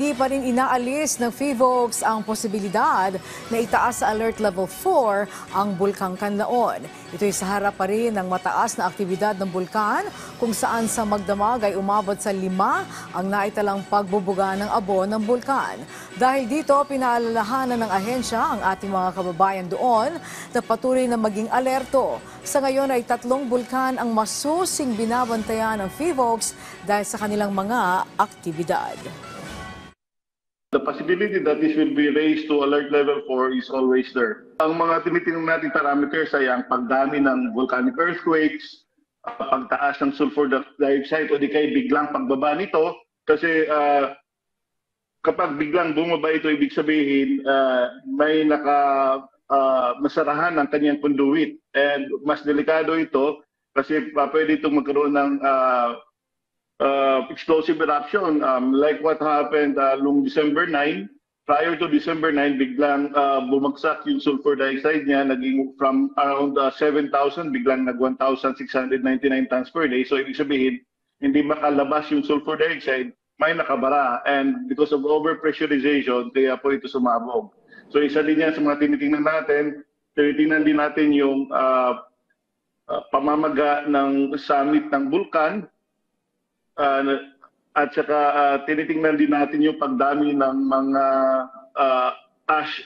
Hindi pa rin inaalis ng PHIVOLCS ang posibilidad na itaas sa Alert Level 4 ang Bulkang Kanlaon. Ito'y sa harap pa rin ng mataas na aktibidad ng bulkan kung saan sa magdamag ay umabot sa 5 ang naitalang pagbubuga ng abo ng bulkan. Dahil dito, pinaalalahanan ng ahensya ang ating mga kababayan doon na patuloy na maging alerto. Sa ngayon ay 3 bulkan ang masusing binabantayan ng PHIVOLCS dahil sa kanilang mga aktibidad. The possibility that this will be raised to alert level 4 is always there. Ang mga tinitingnan natin parameters ay ang pagdami ng volcanic earthquakes, pagtaas ng sulfur dioxide o di kaya biglang pagbaba nito. Kasi kapag biglang bumaba ito, ibig sabihin may masarahan ng kanyang conduit. And mas delikado ito kasi pwede itong magkaroon ng explosive eruption like what happened noong December 9. Prior to December 9, biglang bumagsak yung sulfur dioxide niya, naging from around 7,000, biglang nag 1,699 tons per day. So ibig sabihin, hindi makalabas yung sulfur dioxide, may nakabara. And because of overpressurization, kaya po ito sumabog. So isa din yan sa mga tinitingnan natin. Tinitingnan din natin yung pamamaga ng summit ng bulkan. At saka tinitingnan din natin yung pagdami ng mga ash